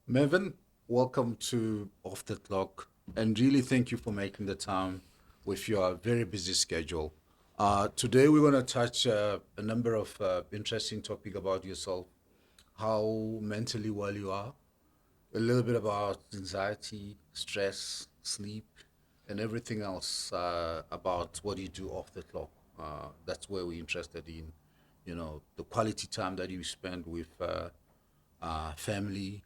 Mervyn, welcome to Off the Clock, and really thank you for making the time with your very busy schedule. Today, we're going to touch a number of interesting topics about yourself, how mentally well you are, a little bit about anxiety, stress, sleep, and everything else about what you do off the clock. That's where we're interested in, the quality time that you spend with family,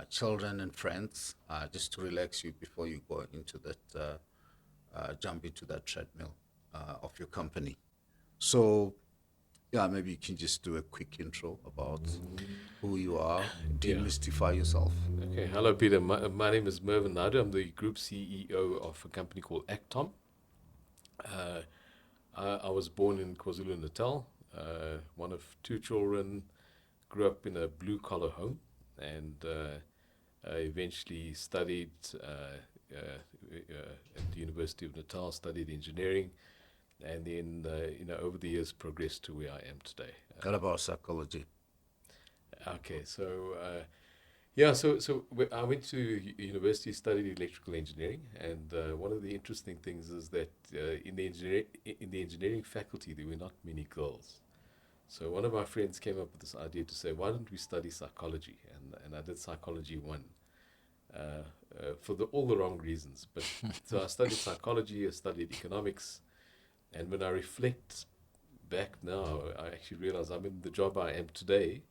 children, and friends, just to relax you before you go into jump into that treadmill of your company. So, yeah, maybe you can just do a quick intro about who you are, Yeah. demystify yourself. Okay. Hello, Peter. My name is Mervyn Naidoo. I'm the group CEO of a company called Actom. Uh, I was born in KwaZulu Natal, one of two children, grew up in a blue collar home, and I eventually studied at the University of Natal, studied engineering, and then, over the years progressed to where I am today. What about psychology? Okay, so yeah, I went to university, studied electrical engineering, and one of the interesting things is that in the engineering faculty there were not many girls. So one of my friends came up with this idea to say, why don't we study psychology? And I did psychology one, for all the wrong reasons. But so I studied psychology, I studied economics, and when I reflect back now, I actually realize I'm in the job I am today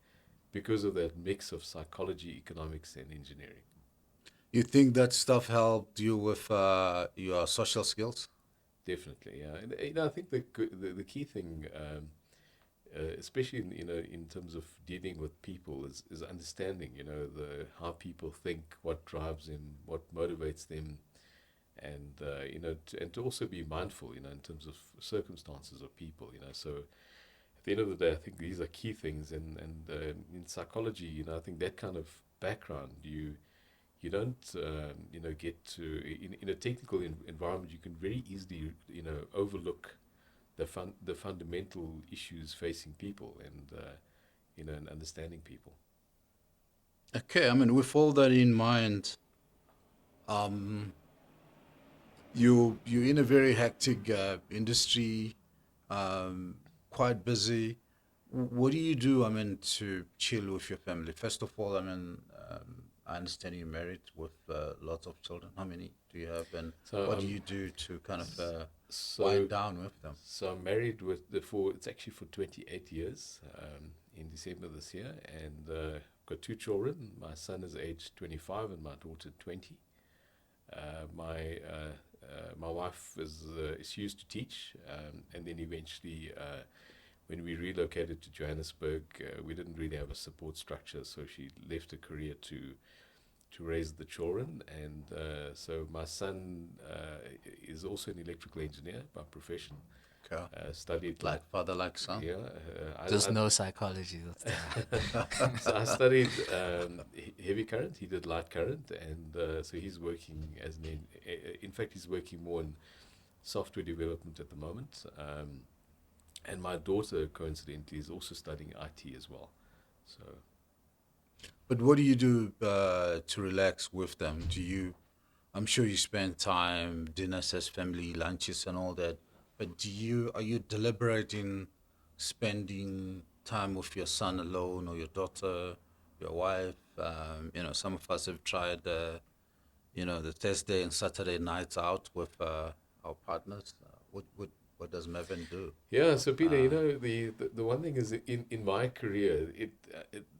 because of that mix of psychology, economics, and engineering. You think that stuff helped you with your social skills? Definitely, yeah. And I think the key thing, especially in terms of dealing with people, is understanding. The how people think, what drives them, what motivates them, and and to also be mindful. In terms of circumstances of people. So at the end of the day, I think these are key things. And in psychology, I think that kind of background you don't get to in a technical environment. You can very easily overlook the fundamental issues facing people, and understanding people. Okay, I mean, with all that in mind, um, you're in a very hectic industry, um, quite busy. What do you do? I mean, to chill with your family. First of all, I mean, I understand you're married with lots of children. How many do you have, and so what do um you do to kind of so wind down with them? so I'm married with the for it's actually for 28 years, in December this year, and got two children. My son is age 25 and my daughter 20. My wife is used to teach, and then eventually, when we relocated to Johannesburg, we didn't really have a support structure, so she left her career to raise the children. And so my son is also an electrical engineer by profession. Okay, Studied like father, like son. yeah. Just no psychology. So I studied heavy current. He did light current, and so he's working as in fact, he's working more in software development at the moment. And my daughter, coincidentally, is also studying IT as well. So But what do you do to relax with them? I'm sure you spend time, dinners as family, lunches and all that. But are you deliberating spending time with your son alone or your daughter, your wife? Some of us have tried, the Thursday and Saturday nights out with our partners. What does Mervyn do? yeah, so Peter, Uh, the one thing is, in my career,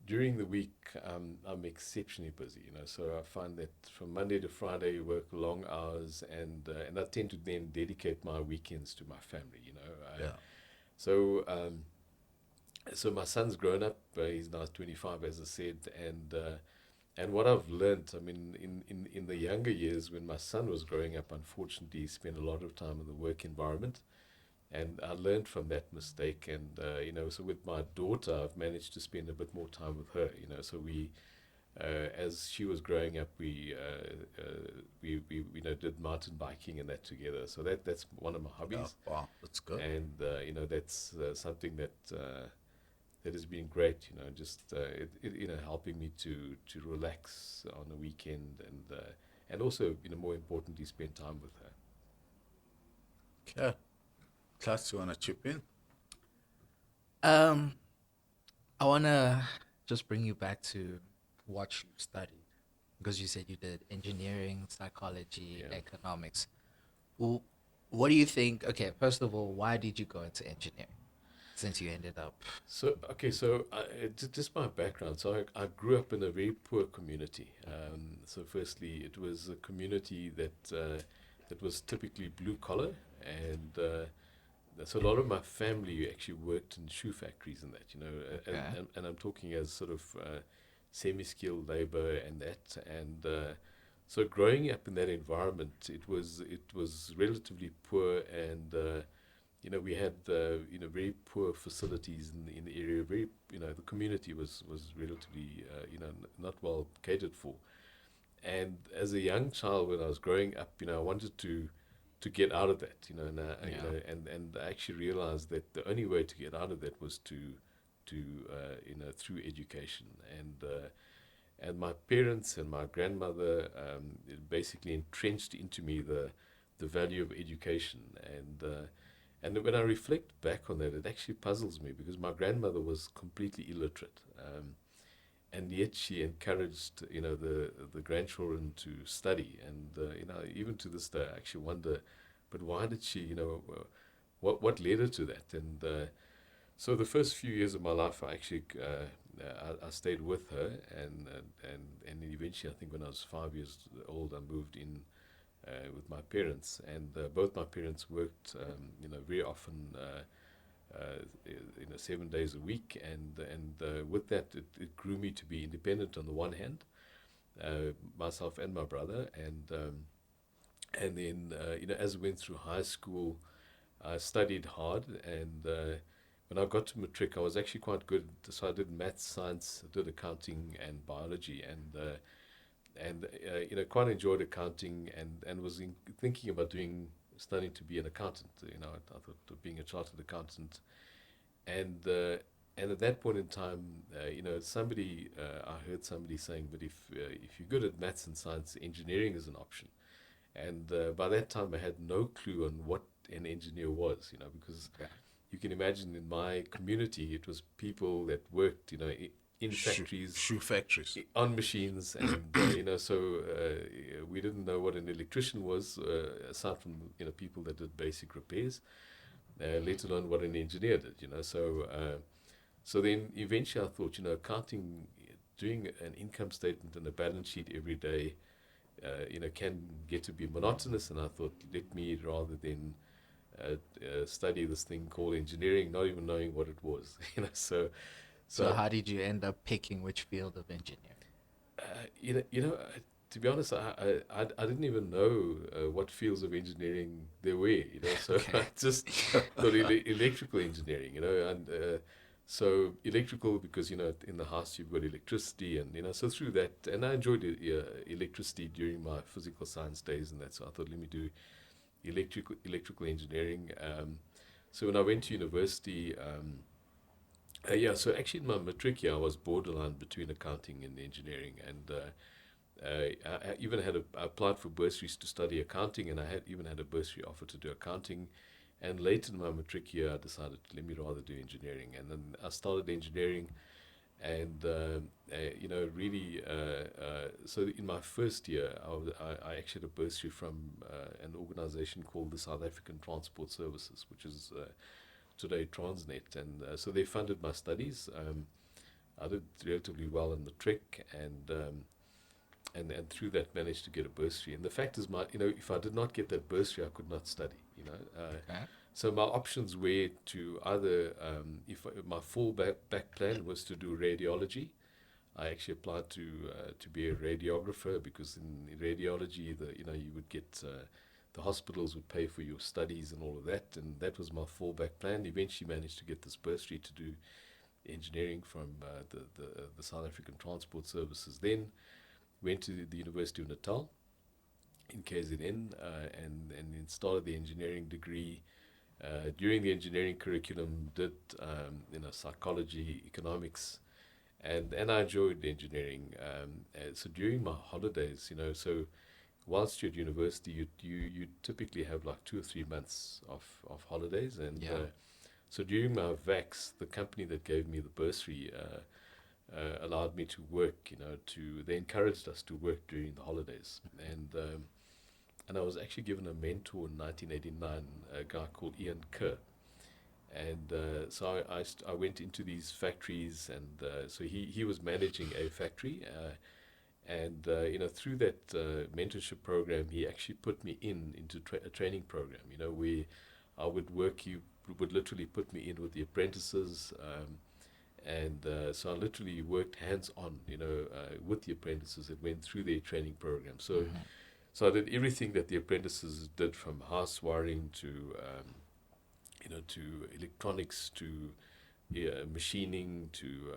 during the week, I'm exceptionally busy. So I find that from Monday to Friday, you work long hours, and I tend to then dedicate my weekends to my family. yeah. So so my son's grown up. He's now 25, as I said, and what I've learned, I mean, in the younger years when my son was growing up, unfortunately, he spent a lot of time in the work environment, and I learned from that mistake. And so with my daughter, I've managed to spend a bit more time with her. So as she was growing up, we did mountain biking and that together. So that's one of my Yeah. hobbies, Wow. That's good. and that's something that that has been great. Just helping me to relax on the weekend and also more importantly spend time with her. Okay. Class, you want to chip in? Um, I wanna just bring you back to what you studied because you said you did engineering, psychology, Yeah. economics. Wh- What do you think? Okay, first of all, why did you go into engineering since you ended up? Just my background. So I grew up in a very poor community. So firstly, it was a community that was typically blue collar, and so a lot of my family actually worked in shoe factories and that, Okay. and I'm talking as sort of semi-skilled labor and that, and so growing up in that environment, it was relatively poor, and we had very poor facilities in the area. Very the community was relatively not well catered for. And as a young child, when I was growing up, I wanted to get out of that, Yeah. and I actually realized that the only way to get out of that was to through education, and my parents and my grandmother basically entrenched into me the value of education, and when I reflect back on that, it actually puzzles me because my grandmother was completely illiterate. And yet she encouraged the grandchildren to study, and even to this day I actually wonder, but why did she, what led her to that? And so the first few years of my life I actually I stayed with her, and eventually I think when I was 5 years old I moved in with my parents, and both my parents worked very often 7 days a week, and with that it grew me to be independent on the one hand, myself and my brother, and then as I went through high school I studied hard, and when I got to matric I was actually quite good, so I did maths, science, I did accounting and biology, and quite enjoyed accounting, and was thinking about studying to be an accountant. I thought of being a chartered accountant, and at that point in time, somebody I heard somebody saying, but if you're good at maths and science, engineering is an option. And by that time, I had no clue on what an engineer was, because Okay. you can imagine in my community, it was people that worked, in factories, Shoe factories. on machines, and so we didn't know what an electrician was, aside from people that did basic repairs, let alone what an engineer did. So then eventually I thought, accounting, doing an income statement and a balance sheet every day, can get to be monotonous, and I thought, let me rather than study this thing called engineering, not even knowing what it was. So So how did you end up picking which field of engineering? to be honest, I didn't even know what fields of engineering there were. So Okay. I just thought electrical engineering. And so electrical because in the house you've got electricity, and so through that, and I enjoyed electricity during my physical science days, and that. So I thought, let me do electrical engineering. So when I went to university. Yeah, so actually in my matric year, I was borderline between accounting and engineering, and I even I applied for bursaries to study accounting, and I had even had a bursary offer to do accounting. And late in my matric year, I decided, let me rather do engineering, and then I started engineering, and really. So in my first year, I actually had a bursary from an organization called the South African Transport Services, which is today Transnet, and so they funded my studies. I did relatively well in matric, and through that managed to get a bursary. And the fact is, if I did not get that bursary, I could not study. Okay. So my options were to either, if my back plan was to do radiology. I actually applied to be a radiographer, because in radiology, you would get the hospitals would pay for your studies and all of that, and that was my fallback plan. Eventually, managed to get this bursary to do engineering from the South African Transport Services. Then went to the University of Natal in KZN, and then started the engineering degree. During the engineering curriculum, did psychology, economics, and I enjoyed engineering. So during my holidays, so whilst you're at university, you typically have like 2 or 3 months of holidays, and Yeah. so during my vacs, the company that gave me the bursary allowed me to work. They encouraged us to work during the holidays, and I was actually given a mentor in 1989, a guy called Ian Kerr. And so I went into these factories, and so he was managing a factory. And through that mentorship program, he actually put me into a training program. Where I would work. He would literally put me in with the apprentices, and so I literally worked hands on. With the apprentices that went through their training program. So I did everything that the apprentices did, from house wiring to to electronics, to machining, to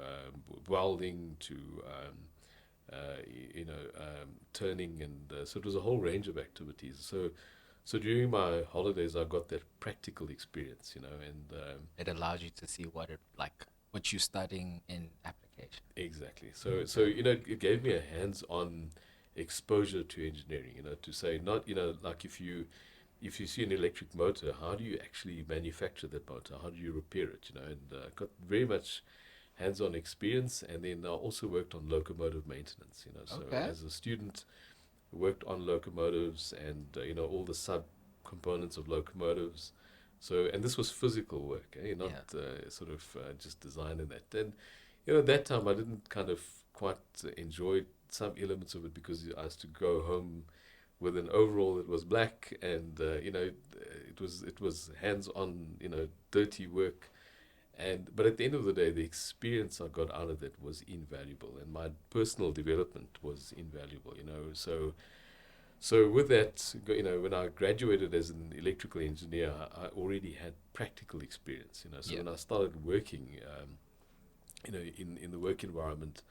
welding, to turning, and so it was a whole range of activities. So during my holidays, I got that practical experience, and It allowed you to see what you're studying in application. exactly. So it gave me a hands-on exposure to engineering. To say, not like if you see an electric motor, how do you actually manufacture that motor? How do you repair it? And got very much hands-on experience. And then I also worked on locomotive maintenance. So Okay. as a student, worked on locomotives and all the sub components of locomotives. So, and this was physical work, not sort of just design and that. And at that time I didn't kind of quite enjoy some elements of it, because I was to go home with an overall that was black, and it was hands-on, dirty work. But at the end of the day, the experience I got out of that was invaluable, and my personal development was invaluable. So with that, when I graduated as an electrical engineer, I already had practical experience. So when I started working, in the work environment,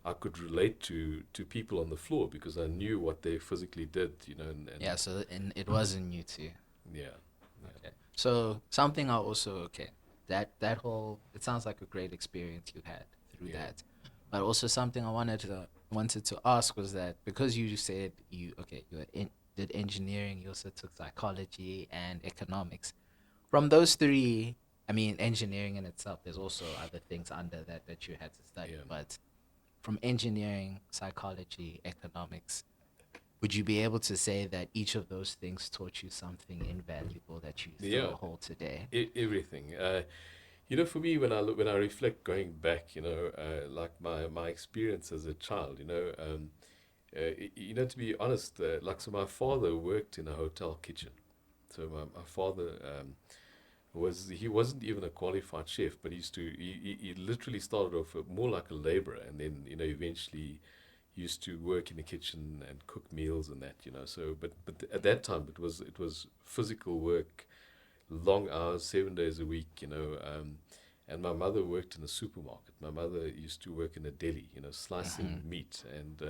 I could relate to people on the floor, because I knew what they physically did. And So and it wasn't new to you. yeah. Okay. So something I also that whole, it sounds like a great experience you had through Yeah. that. But also something I wanted to ask was that, because you said did engineering, you also took psychology and economics. From those three, I mean engineering in itself, there's also other things under that you had to study. Yeah. But from engineering, psychology, economics, would you be able to say that each of those things taught you something invaluable that you Yeah. still hold today? Everything. For me, when I reflect going back, like my experience as a child, to be honest, so my father worked in a hotel kitchen. So my father he wasn't even a qualified chef, but he literally started off more like a laborer, and then eventually used to work in the kitchen and cook meals and that. So but at that time it was physical work, long hours, 7 days a week. And my mother worked in a supermarket. My mother used to work in a deli, slicing meat, and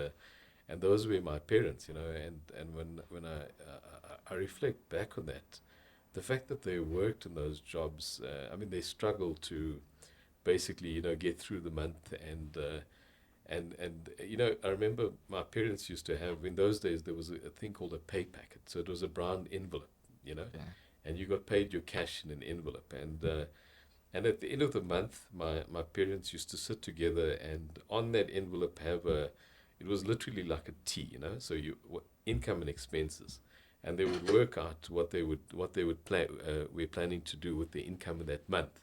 those were my parents. And when I reflect back on that, the fact that they worked in those jobs, I mean, they struggled to basically, get through the month. And I remember my parents used to have, in those days, there was a thing called a pay packet. So it was a brown envelope, Okay. and you got paid your cash in an envelope. And at the end of the month, my parents used to sit together, and on that envelope it was literally like a T, so income and expenses. And they would work out what they would plan, we're planning to do with the income of that month.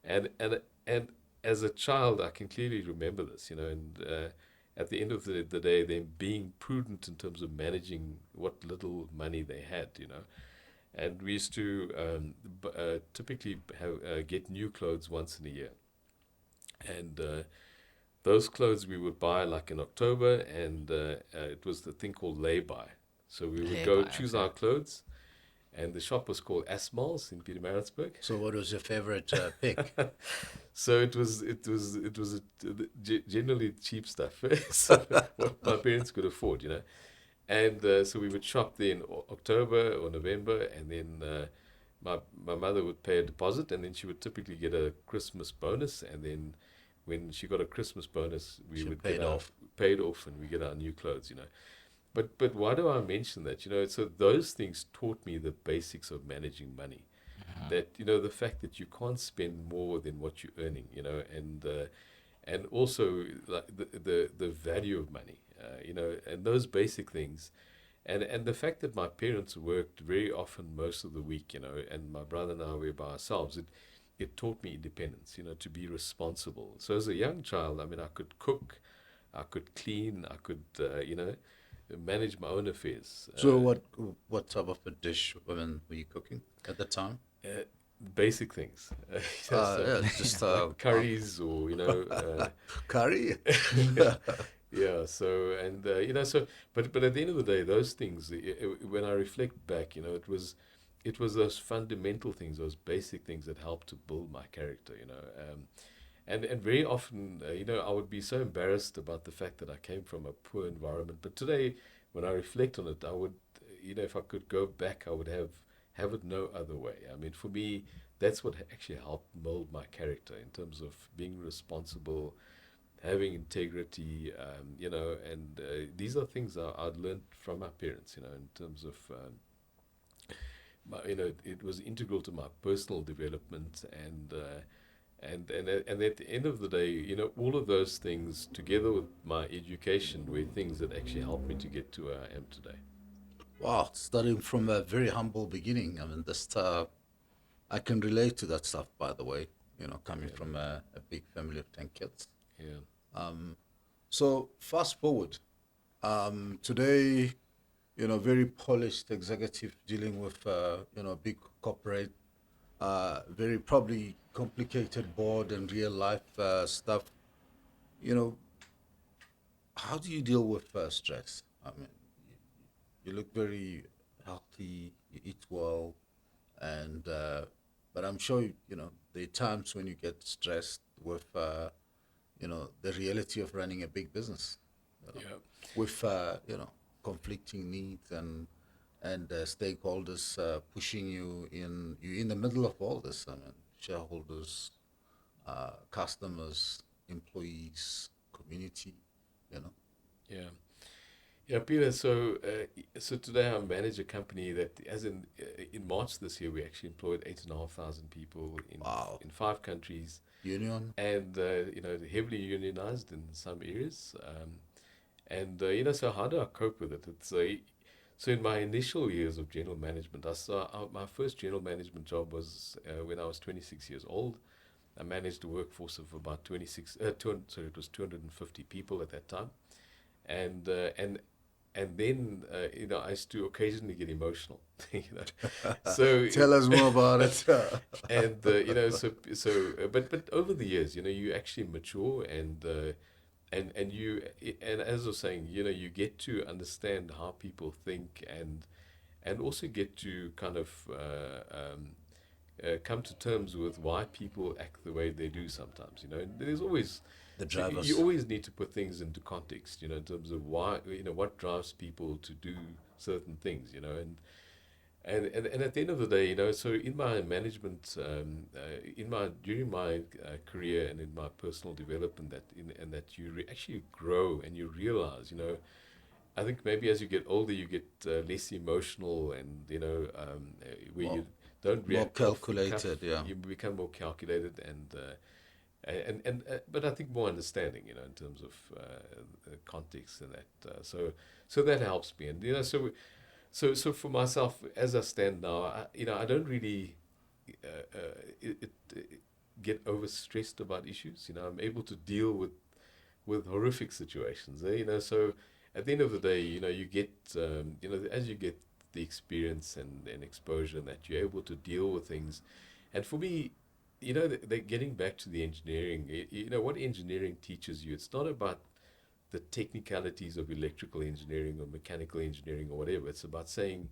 And as a child, I can clearly remember this, and at the end of the day, them being prudent in terms of managing what little money they had. And we used to typically get new clothes once in a year, and those clothes we would buy like in October, and it was the thing called lay-by. So we would go Lay-by, choose okay. our clothes, and the shop was called Asmal's in Pietermaritzburg. So, what was your favorite pick? So it was generally cheap stuff, so what my parents could afford. And so we would shop there in October or November, and then my mother would pay a deposit, and then she would typically get a Christmas bonus, and then when she got a Christmas bonus, we She would paid get our off. paid off, and we get our new clothes, you know. But why do I mention that? You know, so those things taught me the basics of managing money. That, you know, the fact that you can't spend more than what you're earning, you know, and also like the value of money, you know, and those basic things, and the fact that my parents worked very often most of the week, you know, and my brother and I were by ourselves, it taught me independence, you know, to be responsible. So as a young child, I mean, I could cook, I could clean, I could, you know, manage my own affairs. So what type of a dish, I mean, were you cooking at the time? Uh, Basic things, you know, so Yeah, just like curries or, you know, curry. yeah. So and you know, so but at the end of the day, those things, when I reflect back, you know, it was those fundamental things, those basic things that helped to build my character, you know. And very often, you know, I would be so embarrassed about the fact that I came from a poor environment. But today, when I reflect on it, I would, you know, if I could go back, I would have it no other way. I mean, for me, that's what actually helped mold my character in terms of being responsible, having integrity, you know, and these are things I'd learned from my parents, you know, in terms of, you know, it was integral to my personal development, and at the end of the day, you know, all of those things together with my education were things that actually helped me to get to where I am today. Wow, starting from a very humble beginning. I mean, this I can relate to that stuff, by the way. You know, coming Yeah, from a big family of 10 kids. yeah, So fast forward. Today, you know, very polished executive dealing with you know, big corporate, very probably complicated board and real life stuff. You know, how do you deal with stress? I mean, you look very healthy, you eat well, and but I'm sure you know there are times when you get stressed with you know the reality of running a big business, you know, yeah. with you know conflicting needs and stakeholders pushing you in. You're in the middle of all this. I mean, shareholders, customers, employees, community. You know. Yeah. Yeah, Peter. So today I manage a company that, as in March this year, we actually employed 8,500 people Wow. in 5 countries, Union. and you know, heavily unionized in some areas. And you know, so how do I cope with it? So in my initial years of general management, my first general management job was when I was 26 years old. I managed a workforce of about 200, sorry, it was 250 people at that time, and uh, and and then you know, I used to occasionally get emotional, you know. So Tell us more about it. and you know, but over the years, you know, you actually mature, and you, and as I was saying, you know, you get to understand how people think, and also get to kind of come to terms with why people act the way they do sometimes, you know. And there's always, The so you drivers. always need to put things into context, you know, in terms of why, you know, what drives people to do certain things, you know. And at the end of the day, you know, so in my management, in my during my career and in my personal development, and that you actually grow and you realize, you know, I think maybe as you get older, you get less emotional, and you know, where More, you don't more react off the calculated. cuff, Yeah. you become more calculated, and but I think more understanding, you know, in terms of context and that. So that helps me, and you know, so for myself, as I stand now, you know, I don't really get overstressed about issues. You know, I'm able to deal with horrific situations. You know, so at the end of the day, you know, you get you know, as you get the experience and exposure, and that you're able to deal with things. And for me, you know, they're getting back to the engineering. You know, what engineering teaches you, it's not about the technicalities of electrical engineering or mechanical engineering or whatever. It's about saying,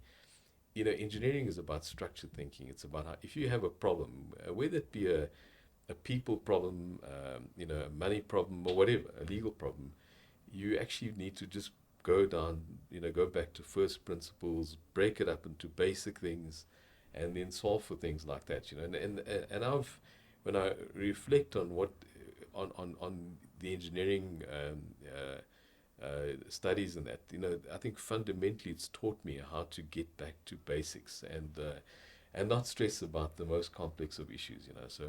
you know, engineering is about structured thinking. It's about how, if you have a problem, whether it be a people problem, you know, a money problem or whatever, a legal problem, you actually need to just go down, you know, go back to first principles, break it up into basic things, and then solve for things like that, and I've when I reflect on what on the engineering studies and that, I think fundamentally it's taught me how to get back to basics and not stress about the most complex of issues, So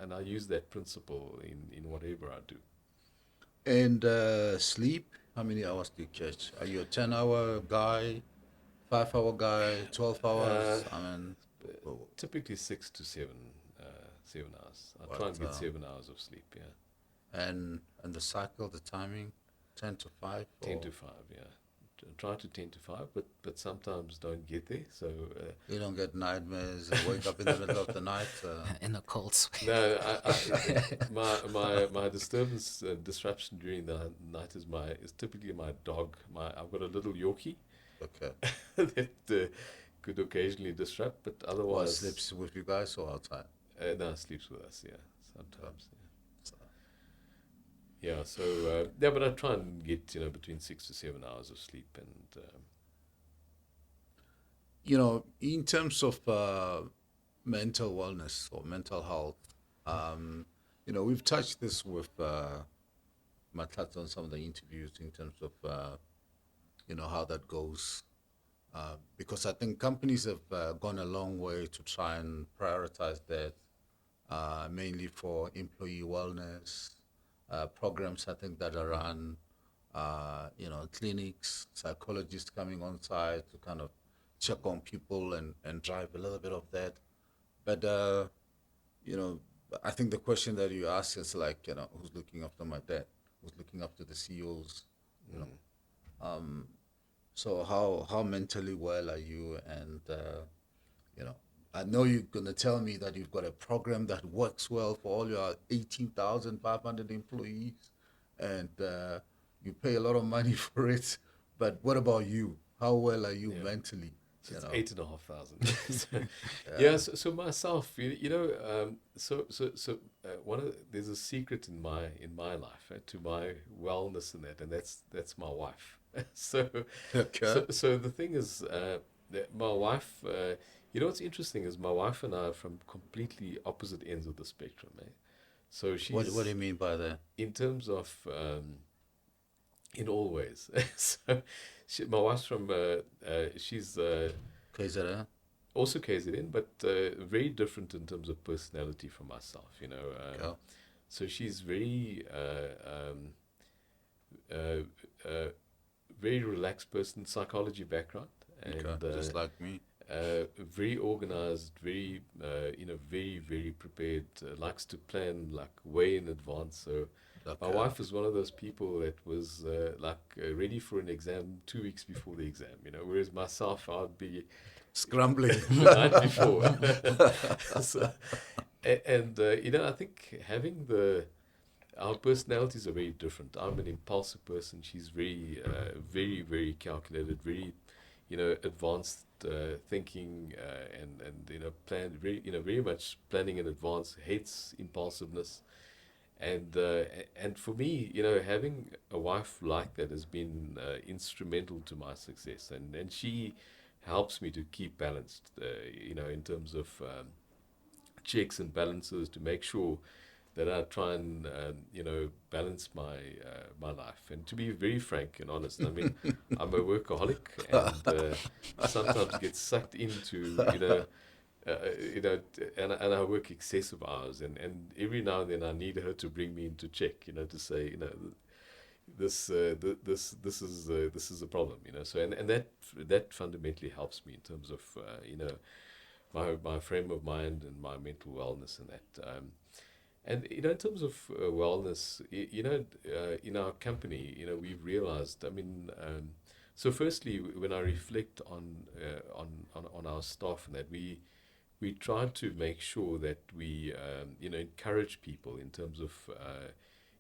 and I use that principle in whatever I do. And sleep, how many hours do you catch? Are you a 10-hour guy, 5-hour guy, 12 Uh, hours? I mean, Typically 6 to 7 hours. I try what, and get 7 hours of sleep. Yeah, and the cycle, the timing, 10 to 5 ten or to five. Yeah, try to 10 to 5, but sometimes don't get there. So you don't get nightmares and wake up in the middle of the night? In a cold sweat. no, my disturbance disruption during the night is typically my dog. I've got a little Yorkie Okay. that could occasionally disrupt, but What, otherwise, sleeps with you guys or outside? no, sleeps with us. Yeah, sometimes. So, Yeah, so yeah, but I try and get between 6 to 7 hours of sleep, and in terms of mental wellness or mental health, we've touched this with Matat on some of the interviews in terms of, how that goes. Because I think companies have gone a long way to try and prioritize that, mainly for employee wellness programs. I think that are run, clinics, psychologists coming on site to kind of check on people and drive a little bit of that. But you know, I think the question that you ask is like, who's looking after my dad? Who's looking after the CEOs? You know, mm, um, so how mentally well are you? And you know, I know you're gonna tell me that you've got a program that works well for all your 18,500 employees, and you pay a lot of money for it. But what about you? How well are you yeah. mentally? So You it's know, 8,500. Yeah, yeah. so myself, one of there's a secret in my life, to my wellness and that's my wife. so Okay. so the thing is, that my wife, what's interesting is my wife and I are from completely opposite ends of the spectrum. So What do you she's mean by that? in terms of in all ways. So my wife's from she's KZN? also KZN, but very different in terms of personality from myself. Okay. So she's uh, very relaxed person, psychology background, Okay. and Just like me. very organized, very very prepared. Likes to plan like way in advance. So my Okay. wife is one of those people that was ready for an exam 2 weeks before the exam. Whereas myself, I'd be Scrambling. the night before. So, I think having our personalities are very different. I'm an impulsive person. She's very, very calculated, very, advanced thinking, and plan very much planning in advance. Hates impulsiveness, and for me, having a wife like that has been instrumental to my success, and she helps me to keep balanced, in terms of checks and balances to make sure that I try and balance my life. And to be very frank and honest, I mean, I'm a workaholic and sometimes get sucked into and I work excessive hours, and every now and then I need her to bring me into check, to say, this is a problem, So and that fundamentally helps me in terms of my frame of mind and my mental wellness and that. And in terms of wellness, in our company, we've realized. I mean, so firstly, when I reflect on our staff and that we try to make sure that we encourage people in terms of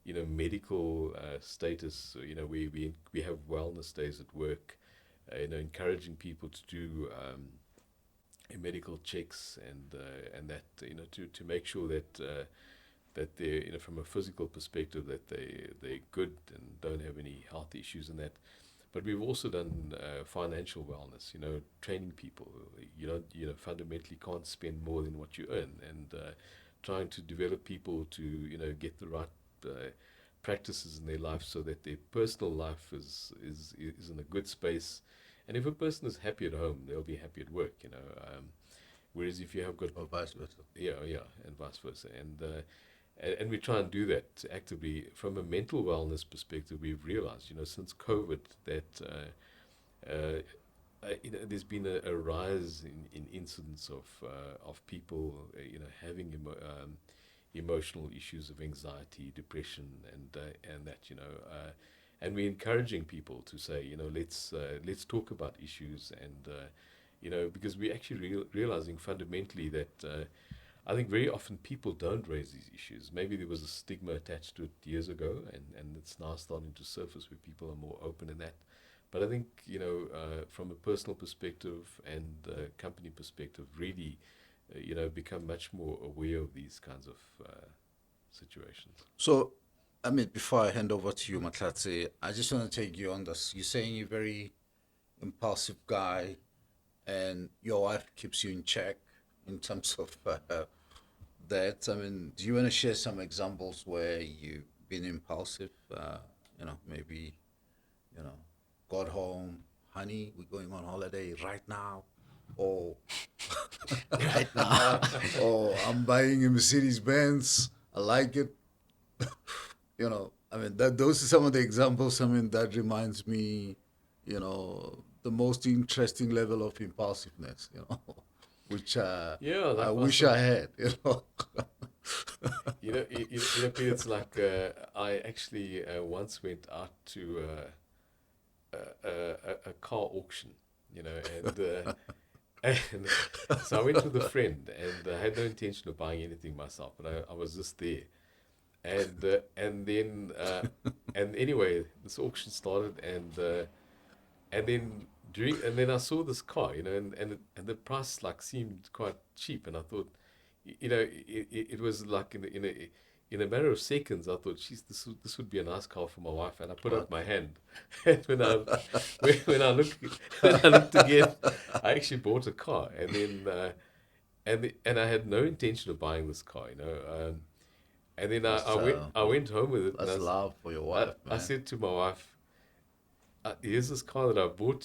medical status. We have wellness days at work. Encouraging people to do medical checks and that to make sure that they're from a physical perspective that they're good and don't have any health issues and that. But we've also done financial wellness, training people. Fundamentally can't spend more than what you earn, and trying to develop people to, get the right practices in their life so that their personal life is in a good space. And if a person is happy at home, they'll be happy at work, whereas if you have got, or vice versa. yeah, and vice versa. And we try and do that actively. From a mental wellness perspective, we've realized, since COVID, that there's been a rise in incidents of people, having emotional issues of anxiety, depression, and that, and we're encouraging people to say, let's talk about issues, and because we're actually realizing fundamentally that. I think very often people don't raise these issues. Maybe there was a stigma attached to it years ago, and it's now starting to surface where people are more open in that. But I think, from a personal perspective and company perspective, really, become much more aware of these kinds of situations. So, I mean, before I hand over to you, Matlatse, I just want to take you on this. You're saying you're a very impulsive guy, and your wife keeps you in check in terms of that. I mean, do you want to share some examples where you've been impulsive? Maybe, you know, got home, honey, we're going on holiday right now, or Right now. or I'm buying a Mercedes Benz. I like it. I mean, those are some of the examples. I mean, that reminds me, the most interesting level of impulsiveness, which Yeah, I like wish myself. I had, Peter, it's like I actually once went out to a car auction, and and so I went with a friend, and I had no intention of buying anything myself, but I was just there, and then and anyway, this auction started, and then and then I saw this car, and the price like seemed quite cheap, and I thought, it was like in a matter of seconds, I thought, geez, this would be a nice car for my wife, and I put up my hand, and when I look when I looked again, I actually bought a car, and then and I had no intention of buying this car, and then that's I went home with it, and that's love for your I, wife, I man. said to my wife, here's this car that I bought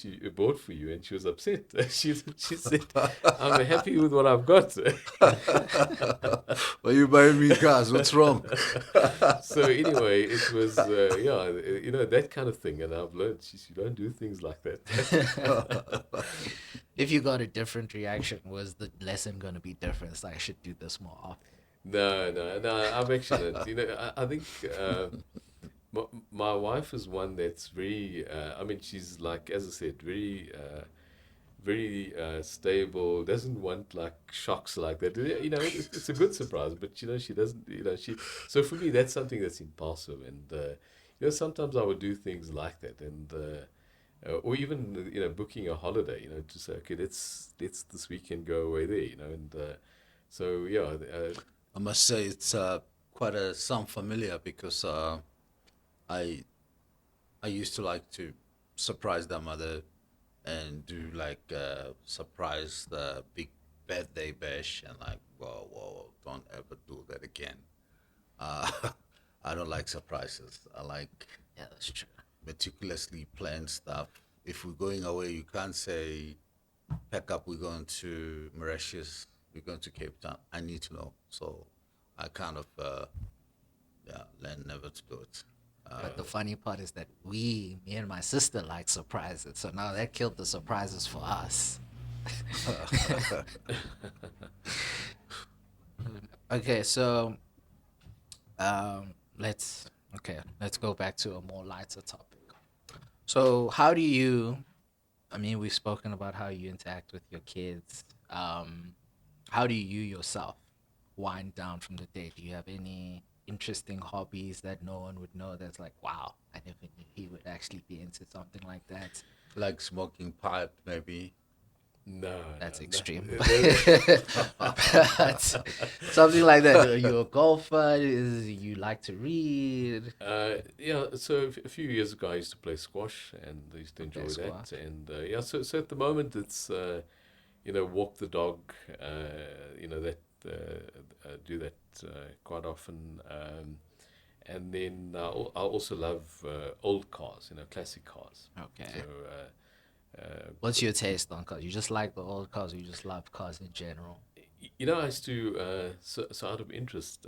for you, and she was upset. She said, I'm happy with what I've got. Why you buying me cars? What's wrong? So anyway, it was that kind of thing, and I've learned, you don't do things like that. If you got a different reaction, was the lesson going to be different? It's like, I should do this more often. No, I've actually learned. I think my wife is one that's very. I mean, she's like, as I said, very stable. Doesn't want like shocks like that. It's a good surprise, but she doesn't. She. So for me, that's something that's impulsive, and sometimes I would do things like that, and or even booking a holiday. To say, okay, let's this weekend go away there. And so yeah. I must say it's quite a sound familiar because I I used to like to surprise their mother and do like surprise the big birthday bash and like whoa, don't ever do that again. Uh, I don't like surprises. I like Yeah, that's true. meticulously planned stuff. If we're going away, you can't say pack up. We're going to Mauritius. We're going to Cape Town. I need to know. So I kind of learn never to do it. But the funny part is that me and my sister like surprises. So now that killed the surprises for us. Okay, so let's go back to a more lighter topic. So how do you? I mean, we've spoken about how you interact with your kids. How do you yourself wind down from the day? Do you have any interesting hobbies that no one would know? That's like, wow, I never knew he would actually be into something like that. Like smoking pipe, maybe. No, That's no, extreme. no. But something like that. You're a golfer. You like to read. Yeah, so a few years ago I used to play squash and I used to Okay, enjoy squat. that. And yeah, so at the moment it's, walk the dog, that, do that quite often. And then I also love old cars, classic cars. So, Okay. What's your taste on cars? You just like the old cars, or you just love cars in general? I used to, so out of interest,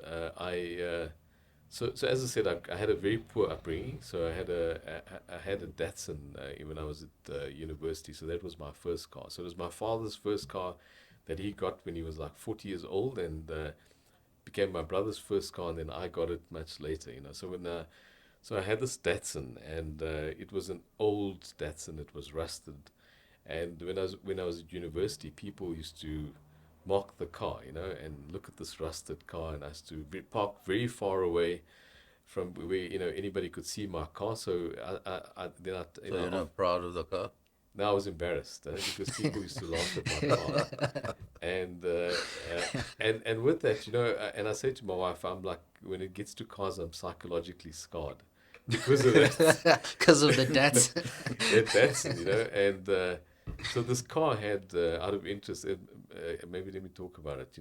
so as I said, I had a very poor upbringing. So I had a Datsun when I was at university. So that was my first car. So it was my father's first car that he got when he was like 40 years old, and became my brother's first car, and then I got it much later. So I had this Datsun, and it was an old Datsun. It was rusted, and when I was at university, people used to mark the car, and look at this rusted car, and I used to park very far away from where anybody could see my car. So then So you're not proud of the car? now I was embarrassed because people used to laugh at my car, and with that, and I say to my wife, I'm like, when it gets to cars, I'm psychologically scarred because of that. Because of the debts. That's and so this car had out of interest. Maybe let me talk about it.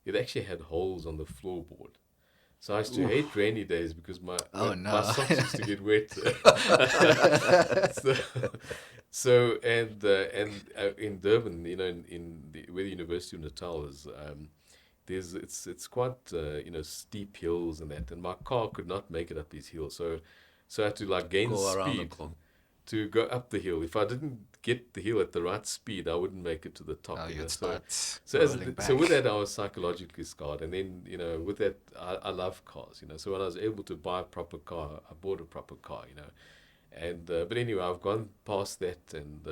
It actually had holes on the floorboard. So I used to hate rainy days because my Oh my no. socks used to get wet. so, and in Durban, in where the University of Natal is, it's quite steep hills and that, and my car could not make it up these hills. So I had to like gain Go around the speed corner. to go up the hill. If I didn't get the hill at the right speed, I wouldn't make it to the top. Oh, you'd So start so rolling back. so with that, I was psychologically scarred, and then with that, I love cars. So when I was able to buy a proper car, I bought a proper car. And but anyway, I've gone past that, and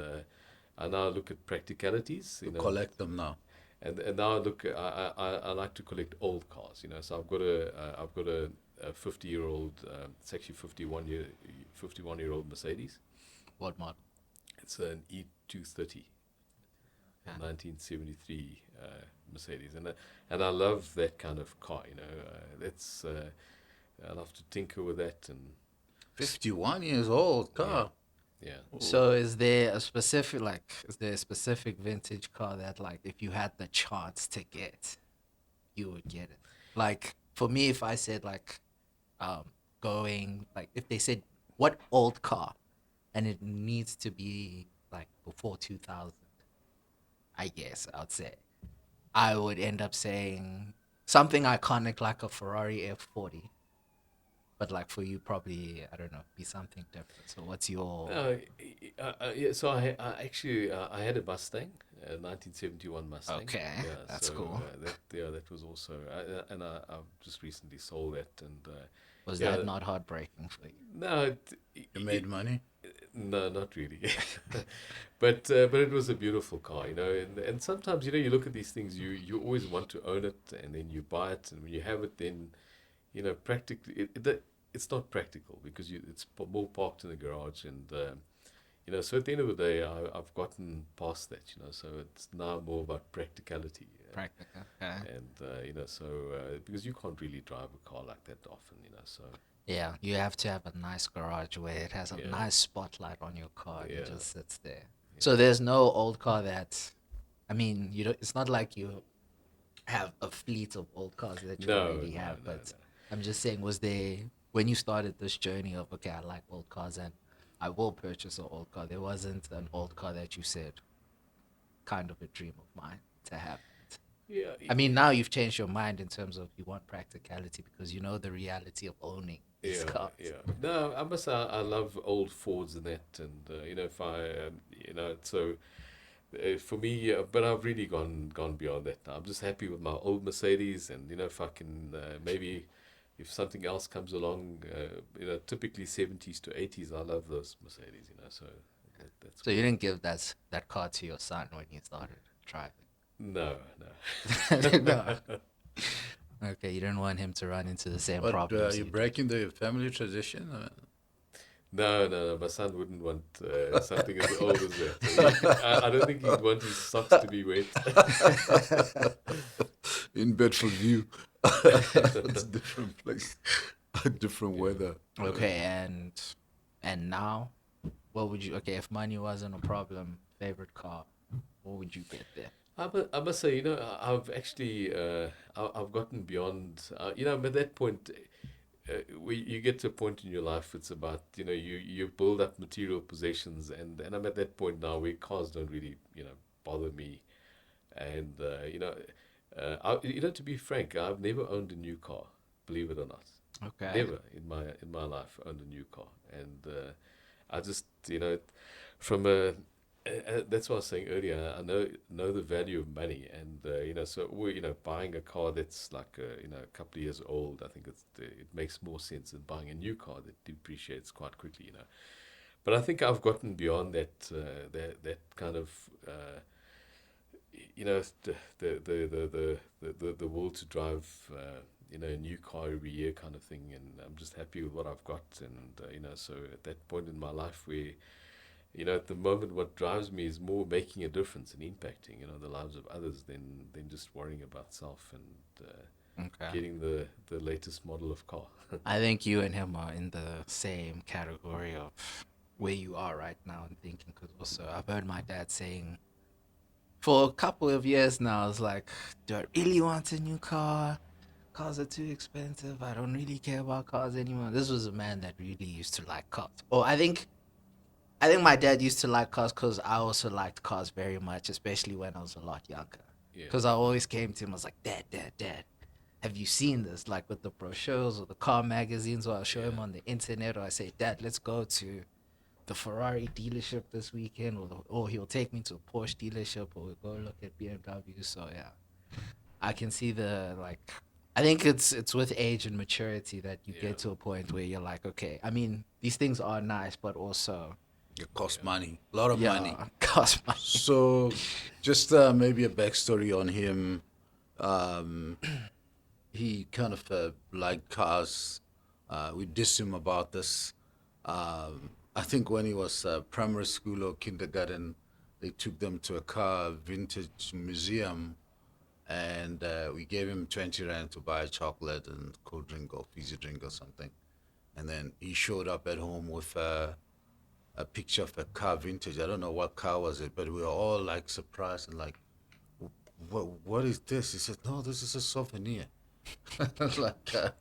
I now look at practicalities. You collect them now. And now I look, I like to collect old cars. So I've got a 50-year-old. It's actually 51-year-old Mercedes. What mod? It's an E230. Yeah. 1973 Mercedes, and I love that kind of car. That's I love to tinker with that, and 51 years old car. yeah. So is there a specific vintage car that, like, if you had the chance to get, you would get it? Like, for me, if I said, like, going, like, if they said what old car, and it needs to be like before 2000, I guess I'd say I would end up saying something iconic like a Ferrari F40. But like for you, probably, I don't know, be something different. So what's your Yeah. So I actually I had a Mustang, a 1971 Mustang. Okay, Yeah. that's So cool. that was also, and I've just recently sold that, and Was yeah. that not heartbreaking for you? No, You made money? no, not really. But it was a beautiful car, and sometimes you look at these things, you always want to own it, and then you buy it, and when you have it, then practically it's not practical because it's more parked in the garage, and so at the end of the day, I've gotten past that, so it's now more about practicality. Practical. Okay. And so because you can't really drive a car like that often, so Yeah, you have to have a nice garage where it has a yeah. nice spotlight on your car and it Yeah. just sits there. Yeah. So there's no old car that, I mean, you don't. It's not like you have a fleet of old cars that you No, already no, have. no, But no. I'm just saying, was there, when you started this journey of, okay, I like old cars and I will purchase an old car, there wasn't an old car that you said, kind of a dream of mine to have it? Yeah. I mean, now you've changed your mind in terms of you want practicality because you know the reality of owning these Yeah, cars. yeah. No, I must say I love old Fords and that, and if I, so for me, but I've really gone beyond that now. I'm just happy with my old Mercedes, and if I can maybe if something else comes along, typically 70s to 80s, I love those Mercedes, so that's So you cool. didn't give that car to your son when he started driving? No, No. Okay, you didn't want him to run into the same But problems you're you did. breaking the family tradition? No. My son wouldn't want something as old as that. I don't think he'd want his socks to be wet. In Bedford View. It's a different place, different weather. Okay, and now, what would you? Okay, if money wasn't a problem, favorite car, what would you get there? I must say, I've actually, I've gotten beyond, I'm at that point, where you get to a point in your life, it's about, you build up material possessions, and I'm at that point now where cars don't really, bother me. And, to be frank, I've never owned a new car, believe it or not. Okay. Never in my life owned a new car, and I just from a that's what I was saying earlier. I know the value of money, and so buying a car that's like a couple of years old, I think it makes more sense than buying a new car that depreciates quite quickly. But I think I've gotten beyond that kind of the will to drive a new car every year kind of thing, and I'm just happy with what I've got, and so at that point in my life where at the moment what drives me is more making a difference and impacting the lives of others than just worrying about self and Okay. getting the latest model of car. I think you and him are in the same category of where you are right now and thinking. Because also, I've heard my dad saying for a couple of years now, it's like, do I really want a new car? Cars are too expensive. I don't really care about cars anymore. This was a man that really used to like cars. Oh, I think my dad used to like cars because I also liked cars very much, especially when I was a lot younger. Yeah. Because I always came to him, I was like, Dad, have you seen this? Like with the brochures or the car magazines, or I'll show him on the internet, or I say, Dad, let's go to the Ferrari dealership this weekend, or he'll take me to a Porsche dealership, or we'll go look at BMW. So yeah, I can see I think it's with age and maturity that you get to a point where you're like, okay, I mean, these things are nice, but also, It costs money, a lot of yeah, money. cost money. So, just maybe a backstory on him. Um, he kind of liked cars. We dissed him about this. I think when he was primary school or kindergarten, they took them to a car vintage museum, and we gave him 20 rand to buy a chocolate and cold drink or fizzy drink or something. And then he showed up at home with a picture of a car vintage. I don't know what car was it, but we were all like surprised and like, what is this? He said, no, this is a souvenir. Like, a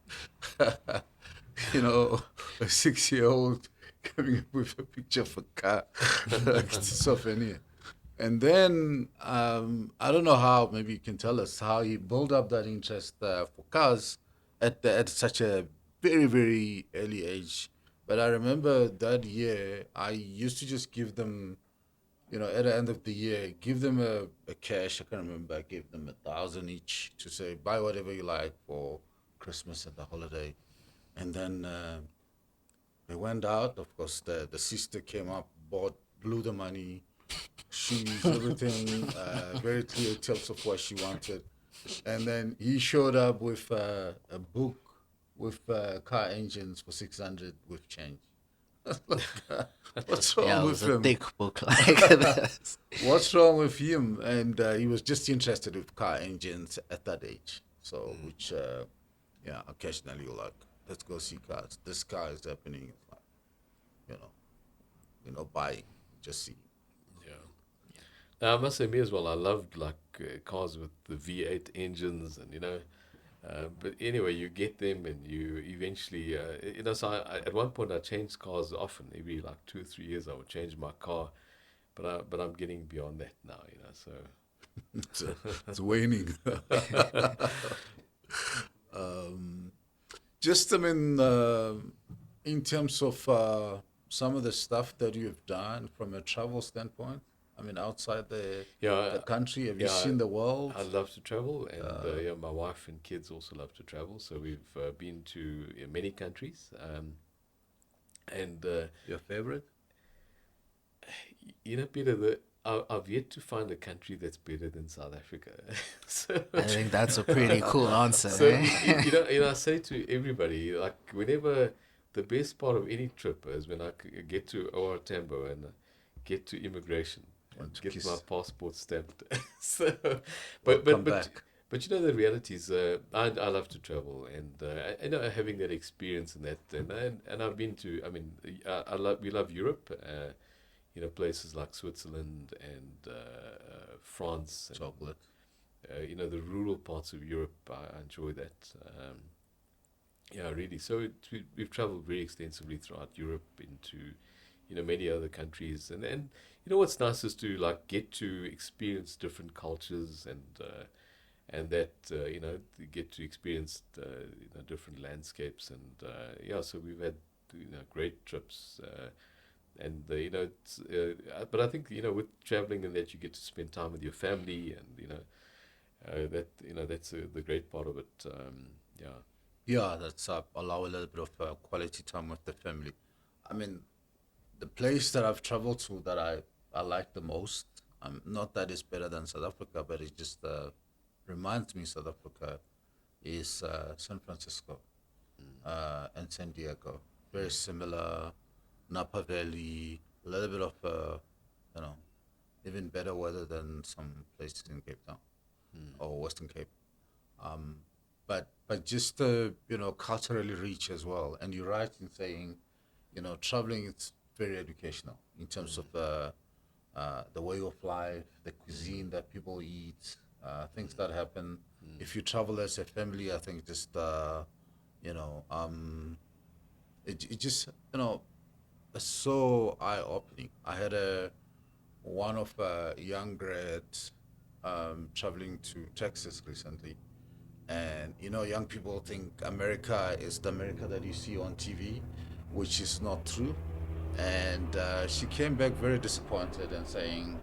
6-year-old coming up with a picture of a car, like it's a souvenir. And then I don't know how. Maybe you can tell us how he built up that interest for cars at such a very very early age. But I remember that year I used to just give them, at the end of the year, give them a cash. I can't remember. I gave them 1,000 each to say buy whatever you like for Christmas and the holiday, and then they went out. Of course, the sister came up, blew the money, shoes, everything, very clear details of what she wanted. And then he showed up with a book with car engines for 600 with change. What's wrong Yeah, it with was a him? thick book like this. What's wrong with him? And he was just interested with car engines at that age. So, which, occasionally you're like, let's go see cars. This car is happening. Like, buy, just see. Yeah. Now, I must say, me as well, I loved like cars with the V8 engines, and but anyway, you get them, and you eventually, So at one point, I changed cars often. Every like 2 or 3 years, I would change my car, but I'm getting beyond that now. So It's waning. Just, I mean, in terms of some of the stuff that you've done from a travel standpoint, I mean, outside the country, have you seen the world? I love to travel, and my wife and kids also love to travel. So we've been to many countries, and Your favorite? Peter, I've yet to find a country that's better than South Africa. I think that's a pretty cool answer. So eh? I say to everybody, like whenever the best part of any trip is when I get to OR Tambo and get to immigration and Want to get my kiss? passport stamped. So, but Welcome but but back. but you know the reality is, I love to travel, and I know having that experience and that, and I've been to. I mean, we love Europe. You know, places like Switzerland and France, and Chocolate. you know, the rural parts of Europe. I enjoy that. Yeah, really. So we've traveled very extensively throughout Europe into, you know, many other countries, and you know what's nice is to like get to experience different cultures, and that you know, to get to experience you know, different landscapes, and yeah. So we've had, you know, great trips. And you know, but I think, you know, with traveling and that, you get to spend time with your family, and you know, that, you know, that's the great part of it. Yeah. Yeah, that's allow a little bit of quality time with the family. I mean, the place that I've traveled to that I like the most, not that it's better than South Africa, but it just reminds me South Africa is San Francisco and San Diego. Very similar, Napa Valley, a little bit of you know, even better weather than some places in Cape Town or Western Cape. Um, but just you know, culturally rich as well. And you're right in saying, you know, traveling is very educational in terms of the way of life, the cuisine that people eat, things that happen. If you travel as a family, I think just you know, it just, you know, it's so eye opening. I had a one of a young grad traveling to Texas recently, and you know, young people think America is the America that you see on TV, which is not true. And she came back very disappointed and saying,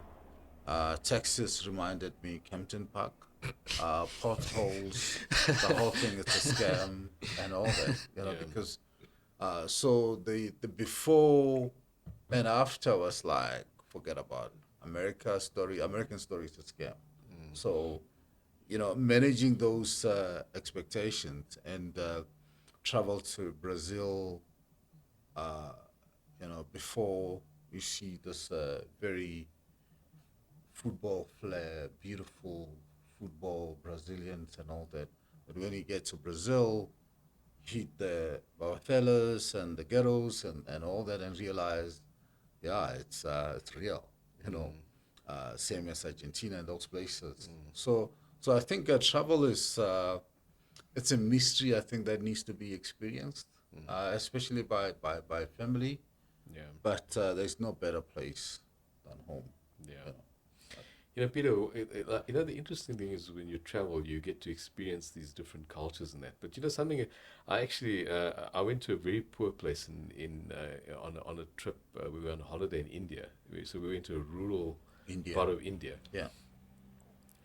Texas reminded me Kempton Park, potholes, the whole thing is a scam and all that, you know, Yeah. because so the before and after was like, forget about it. American story is a scam. So, you know, managing those expectations and travel to Brazil, uh, you know, before you see this very football flair, beautiful football, Brazilians and all that. But when you get to Brazil, hit the favelas and the ghettos and all that and realize, yeah, it's real, you know, same as Argentina and those places. So I think travel is it's a mystery. I think that needs to be experienced, especially by family. Yeah. But there's no better place than home. Yeah. You know. But, You know, Peter, you know, the interesting thing is when you travel, you get to experience these different cultures and that. But you know, something I actually, I went to a very poor place on a trip. We were on holiday in India. So we went to a rural India, part of India. yeah,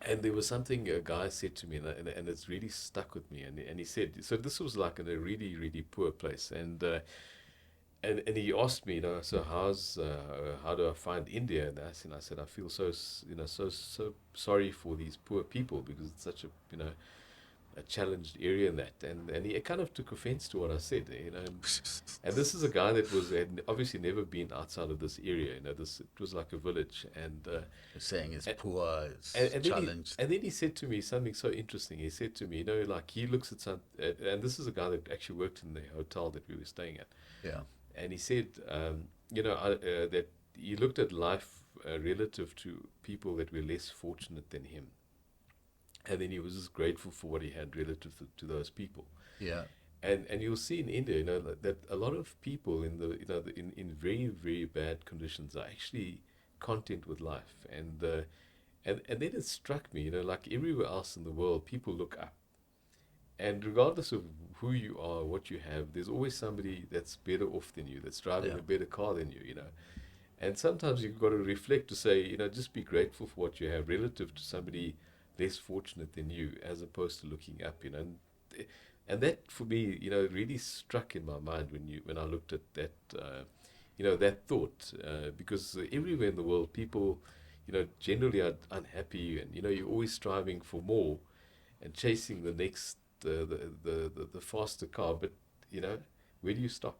And there was something a guy said to me, and it's really stuck with me. And he said, so this was like in a really, really poor place. And he asked me, you know, so how do I find India? And I said, I feel so you know, so sorry for these poor people, because it's such a, you know, a challenged area in that. And he kind of took offense to what I said, you know. And this is a guy that had obviously never been outside of this area. You know, this, it was like a village, saying it's and poor, it's and then challenged. he said to me something so interesting. He said to me, you know, like he looks at some, and this is a guy that actually worked in the hotel that we were staying at, Yeah, and he said, you know, that he looked at life relative to people that were less fortunate than him, and then he was just grateful for what he had relative to those people. yeah, And you'll see in India, you know, that a lot of people in the, you know, in very, very bad conditions are actually content with life. And then it struck me, you know, like everywhere else in the world, people look up. And regardless of who you are, what you have, there's always somebody that's better off than you, that's driving yeah, a better car than you, you know. And sometimes you've got to reflect to say, you know, just be grateful for what you have relative to somebody less fortunate than you, as opposed to looking up, you know. And that for me, you know, really struck in my mind when I looked at that, you know, that thought, because everywhere in the world, people, you know, generally are unhappy, and you know, you're always striving for more and chasing the next, the faster car. But you know, where do you stop?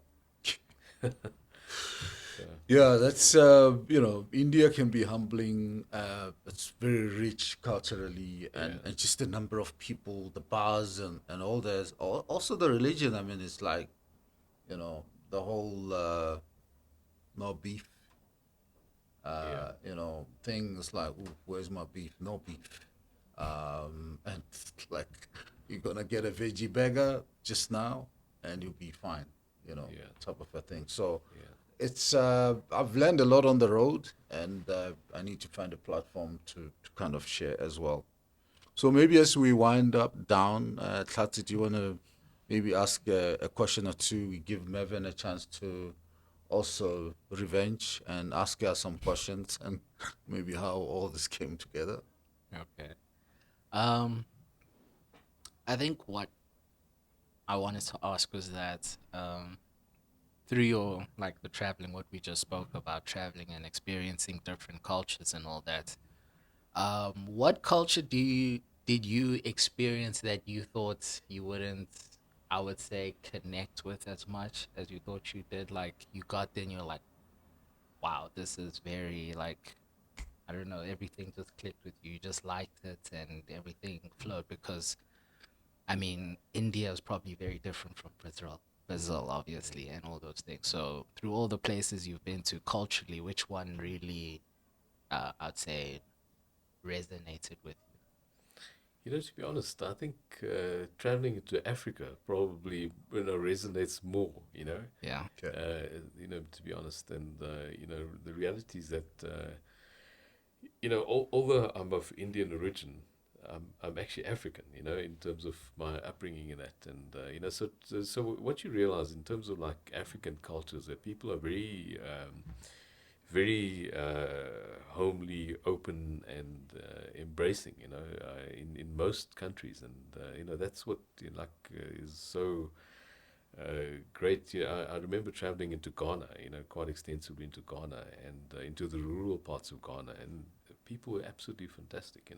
Yeah, that's India can be humbling. It's very rich culturally, Yeah, and just the number of people, the bars, and all that. Also the religion. I mean, it's like the whole no beef yeah, things like, "Ooh, where's my beef? No beef." And like, you're gonna get a veggie burger just now, and you'll be fine. yeah, Type of a thing. So yeah. it's I've learned a lot on the road, and I need to find a platform to kind of share as well. So maybe as we wind up down, Tlati, do you want to maybe ask a question or two? We give Mervyn a chance to also revenge and ask her some questions and maybe how all this came together. Okay. Um, I think what I wanted to ask was that through your like the traveling, what we just spoke about, traveling and experiencing different cultures and all that. What culture did you experience that you thought you wouldn't, I would say, connect with as much as you thought you did? Like you got there and you're like, wow, this is very like I don't know, everything just clicked with you. You just liked it and everything flowed because I mean, India is probably very different from Brazil, obviously, and all those things. So, through all the places you've been to culturally, which one really, I'd say, resonated with To be honest, I think traveling to Africa probably resonates more. you? Yeah. Okay. To be honest, and the reality is that although I'm of Indian origin, I'm actually African. In terms of my upbringing in that, and so what you realize in terms of like African cultures, that people are very very homely, open, and embracing. In most countries, and that's what is so great. I remember traveling into Ghana, quite extensively into Ghana and into the rural parts of Ghana, and people were absolutely fantastic.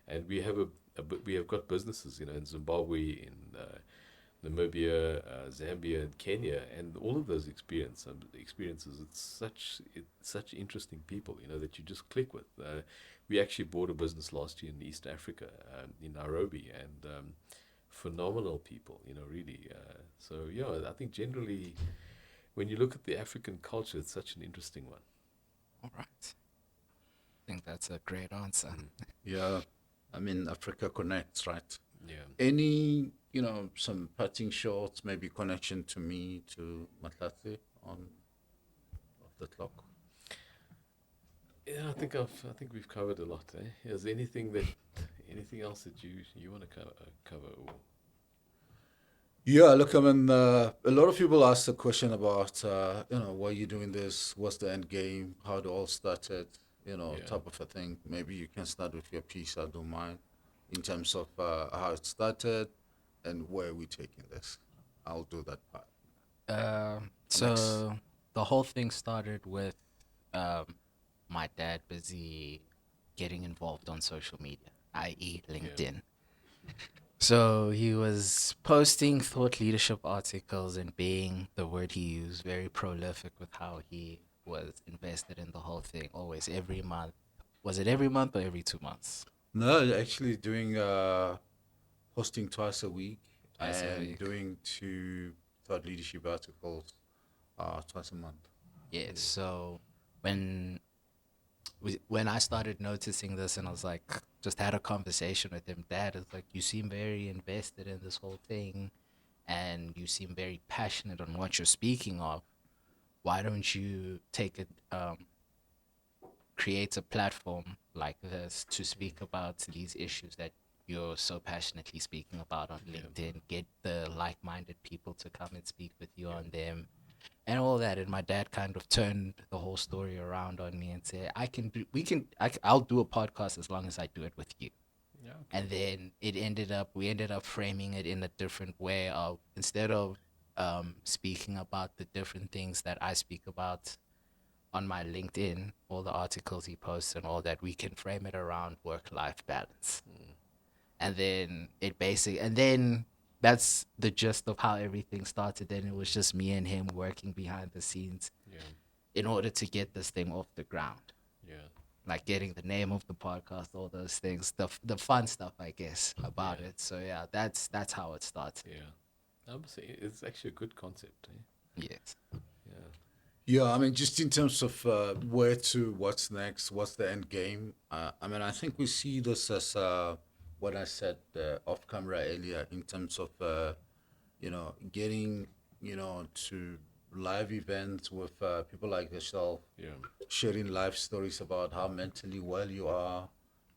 And we have got businesses, in Zimbabwe, in Namibia, Zambia, and Kenya, and all of those experiences. It's such interesting people, that you just click with. We actually bought a business last year in East Africa, in Nairobi, and phenomenal people, really. So yeah, I think generally, when you look at the African culture, it's such an interesting one. All right. I think that's a great answer. Mm. Yeah, I mean, Africa connects, right? Yeah. Any, some parting shots, maybe connection to me, to Matlati on off the clock. Yeah, I think we've covered a lot. Is there anything else that you want to cover or? Yeah, look, I mean, a lot of people ask the question about, why are you doing this? What's the end game? How it all started? Yeah. Type of a thing. Maybe you can start with your piece. I don't mind, in terms of how it started and where we taking this. I'll do that part next. So the whole thing started with um, my dad busy getting involved on social media, i.e., Yeah. LinkedIn. So he was posting thought leadership articles and being the word he used, very prolific with how he was invested in the whole thing. Always every month. Was it every month or every 2 months? No, actually doing posting twice a week Twice a and week. doing two thought leadership articles twice a month. Yeah. So when when I started noticing this, and I was like, just had a conversation with him. Dad is like, you seem very invested in this whole thing, and you seem very passionate on what you're speaking of. Why don't you take it? Create a platform like this to speak about these issues that you're so passionately speaking about on Yeah. LinkedIn. Get the like-minded people to come and speak with you Yeah. on them, and all that. And my dad kind of turned the whole story around on me and said, "I can do. We can. I'll do a podcast as long as I do it with you." Yeah. And then we ended up framing it in a different way of instead of speaking about the different things that I speak about on my LinkedIn, all the articles he posts and all that, we can frame it around work life balance. Mm. And then it basically, and then that's the gist of how everything started. And it was just me and him working behind the scenes Yeah. in order to get this thing off the ground. Yeah. Like getting the name of the podcast, all those things, the fun stuff, I guess, about Yeah. it. So yeah, that's how it started. Yeah. I would say it's actually a good concept. Eh? Yes. Yeah. Yeah, I mean, just in terms of where to, what's next, what's the end game. I mean, I think we see this as what I said off camera earlier in terms of getting to live events with people like yourself, Yeah. sharing life stories about how mentally well you are,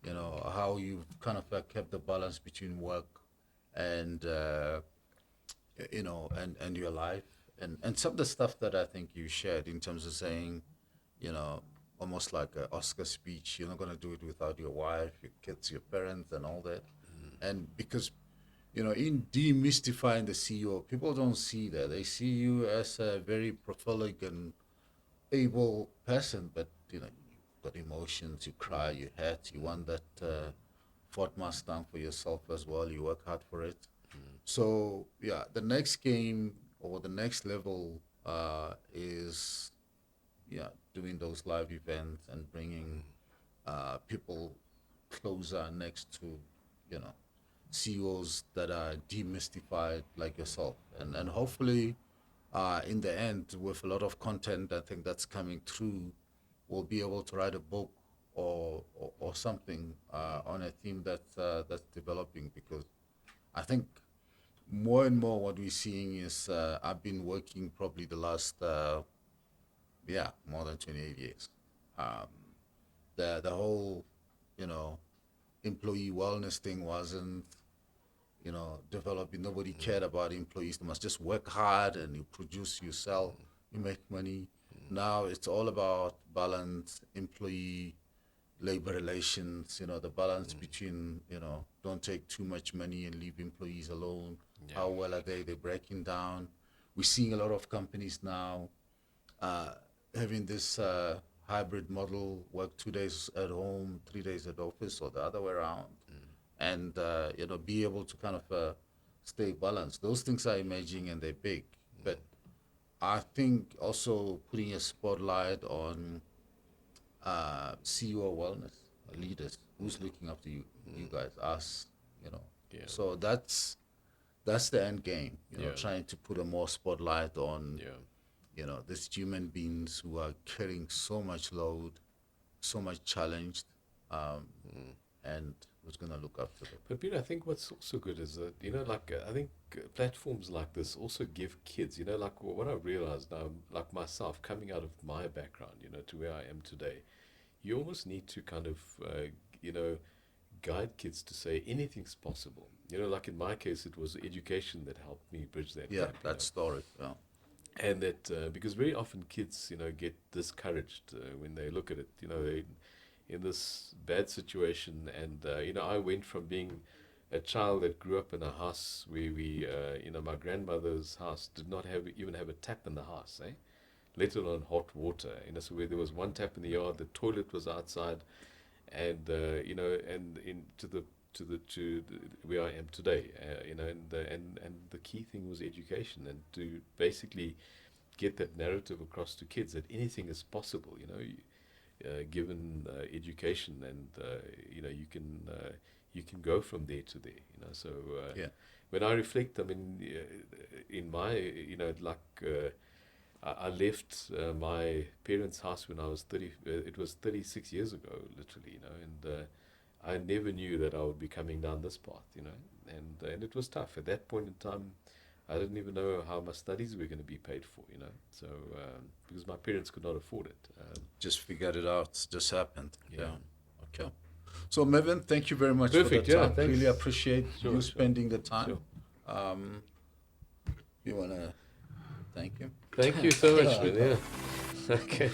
how you've kind of kept the balance between work and and your life, and some of the stuff that I think you shared in terms of saying, you know, almost like an Oscar speech. You're not gonna do it without your wife, your kids, your parents, and all that. And because in demystifying the CEO, people don't see that. They see you as a very prolific and able person, but you've got emotions. You cry, you hurt, you want that Fort Mustang for yourself as well. You work hard for it. So yeah, the next game or the next level is doing those live events and bringing people closer next to you know CEOs that are demystified like yourself, and hopefully in the end, with a lot of content I think that's coming through, we'll be able to write a book or something on a theme that's developing, because I think more and more what we're seeing is I've been working probably the last more than 28 years. Um, the whole you know employee wellness thing wasn't developing. Nobody cared about employees. They must just work hard and you produce, you sell, you make money. Now it's all about balance, employee labor relations, the balance between, don't take too much money and leave employees alone. Yeah. How well are they? They're breaking down. We're seeing a lot of companies now uh, having this hybrid model, work 2 days at home, 3 days at office, or the other way around, and be able to kind of stay balanced. Those things are emerging and they're big, but I think also putting a spotlight on CEO wellness leaders. Who's looking after you guys, us, you know. Yeah. So that's the end game. Yeah. Trying to put a more spotlight on Yeah. these human beings who are carrying so much load, so much challenged, and who's gonna look after them. But Peter, I think what's also good is that I think platforms like this also give kids, like what I realized now, like myself coming out of my background, to where I am today, you almost need to kind of, you know, guide kids to say anything's possible. Like in my case, it was education that helped me bridge that Yeah, gap. that story. Yeah. And that because very often kids, get discouraged when they look at it. They in this bad situation, and I went from being a child that grew up in a house where we, my grandmother's house did not even have a tap in the house, let alone hot water. So where there was one tap in the yard, the toilet was outside, and and where I am today, and the key thing was education, and to basically get that narrative across to kids that anything is possible. Given education, and you can go from there to there. So Yeah. when I reflect, I mean, in my I left my parents' house when I was 30. It was 36 years ago, literally, and I never knew that I would be coming down this path, and it was tough at that point in time. I didn't even know how my studies were going to be paid for, So because my parents could not afford it. Just figured it out. Just happened. Yeah. Okay. So Mervyn, thank you very much Perfect, for the yeah, time. thanks. Really appreciate Sure, you sure. spending the time. Sure. You wanna thank you? Thank you so much, man. Yeah. Okay.